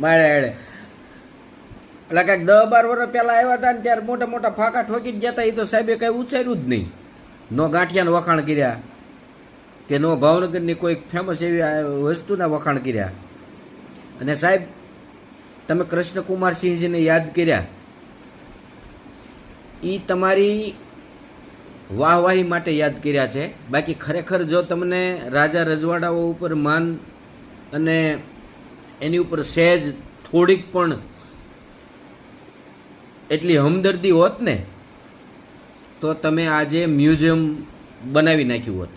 મારે એડે એટલે કાંઈક 10-12 વર્ષ પહેલાં આવ્યા હતા ને ત્યારે મોટા મોટા ફાંકા ઠોકી જ જતા. એ તો સાહેબે કાંઈ ઉછેર્યું જ નહીં. નો ગાંઠિયાના વખાણ કર્યા કે નો ભાવનગરની કોઈ ફેમસ એવી વસ્તુના વખાણ કર્યા. અને સાહેબ તમે કૃષ્ણકુમારસિંહજીને યાદ કર્યા, એ તમારી વાહવાહી માટે યાદ કર્યા છે. બાકી ખરેખર જો તમને રાજા રજવાડાઓ ઉપર માન અને એની ઉપર સહેજ થોડીક પણ એટલી હમદર્દી હોત ને તો તમે આજે મ્યુઝિયમ બનાવી નાખ્યું હોત.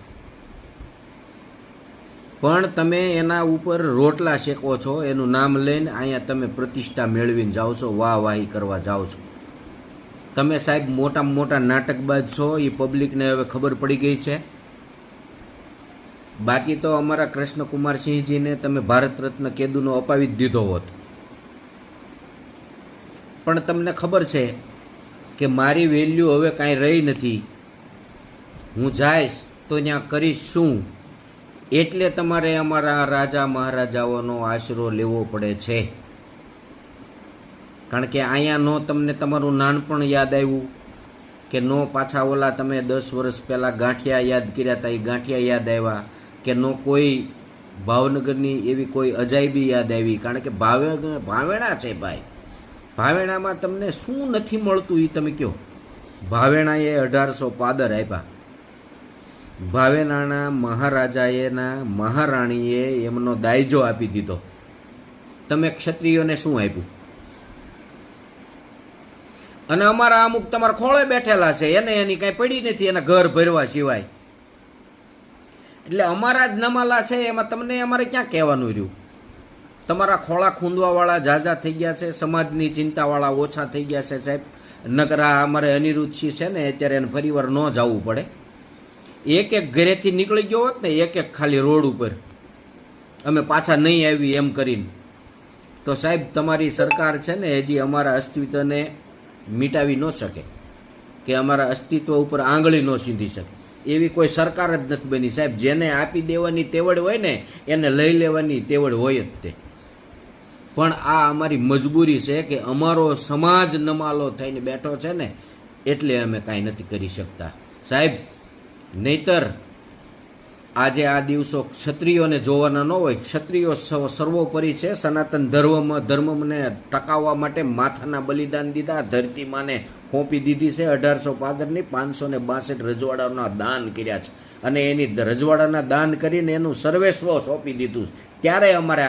પણ તમે એના ઉપર રોટલા શેકો છો, એનું નામ લઈને અહીંયા તમે પ્રતિષ્ઠા મેળવીને જાઓ છો, વાહવાહી કરવા જાઓ છો. તમે સાહેબ મોટામાં મોટા નાટકબાજ છો, એ પબ્લિકને હવે ખબર પડી ગઈ છે. બાકી તો અમારા કૃષ્ણકુમારસિંહજીને તમે ભારત રત્ન કેદુનો અપાવી જ દીધો હોત. પણ તમને ખબર છે કે મારી વેલ્યુ હવે કાંઈ રહી નથી. હું જઈશ તો ત્યાં કરીશ શું, એટલે તમારે અમારા રાજા મહારાજાઓનો આશરો લેવો પડે છે. કારણ કે અહીંયા નો તમને તમારું નાનપણ યાદ આવ્યું કે નો પાછા ઓલા તમે 10 વર્ષ પહેલાં ગાંઠિયા યાદ કર્યા હતા, એ ગાંઠિયા યાદ આવ્યા કે નો કોઈ ભાવનગરની એવી કોઈ અજાયબી યાદ આવી. કારણ કે ભાવેણા છે ભાઈ, ભાવેણામાં તમને શું નથી મળતું એ તમે કહો. ભાવેણાએ 1800 પાદર આપ્યા. ભાવેણાના મહારાજાએના મહારાણીએ એમનો દાયજો આપી દીધો. તમે ક્ષત્રિયોને શું આપ્યું? અને અમારા અમુક તમારા ખોળે બેઠેલા છે, એને એની કાંઈ પડી નથી એના ઘર ભરવા સિવાય. એટલે અમારા જ નમાલા છે, એમાં તમને અમારે ક્યાં કહેવાનું રહ્યું? તમારા ખોળા ખૂંદવાવાળા ઝાઝા થઈ ગયા છે, સમાજની ચિંતાવાળા ઓછા થઈ ગયા છે સાહેબ. નકરા અમારે અનિરુદ્ધસિંહ છે ને અત્યારે એને ફરીવાર ન જવું પડે. એક એક ઘરેથી નીકળી ગયો હોત ને, એક એક ખાલી રોડ ઉપર અમે પાછા નહીં આવી એમ કરીને, તો સાહેબ તમારી સરકાર છે ને હજી અમારા અસ્તિત્વને મિટાવી ન શકે, કે અમારા અસ્તિત્વ ઉપર આંગળી ન સીંધી શકે એવી કોઈ સરકાર જ નથી બની સાહેબ. જેને આપી દેવાની તેવડ હોય ને એને લઈ લેવાની તેવડ હોય જ તે. પણ આ અમારી મજબૂરી છે કે અમારો સમાજ નમાલો થઈને બેઠો છે ને, એટલે અમે કાંઈ નથી કરી શકતા સાહેબ. નહીતર આજે આ દિવસો ક્ષત્રિયોને જોવાના ન હોય. ક્ષત્રિયો સર્વોપરી છે. સનાતન ધર્મને ટકાવવા માટે માથાના બલિદાન દીધા, ધરતી માને ફોંપી દીધી છે. 1800 પાદરની 562 રજવાડાના દાન કર્યા છે, અને એની રજવાડાના દાન કરીને એનું સર્વેસ્વ સોંપી દીધું. ત્યારે અમારે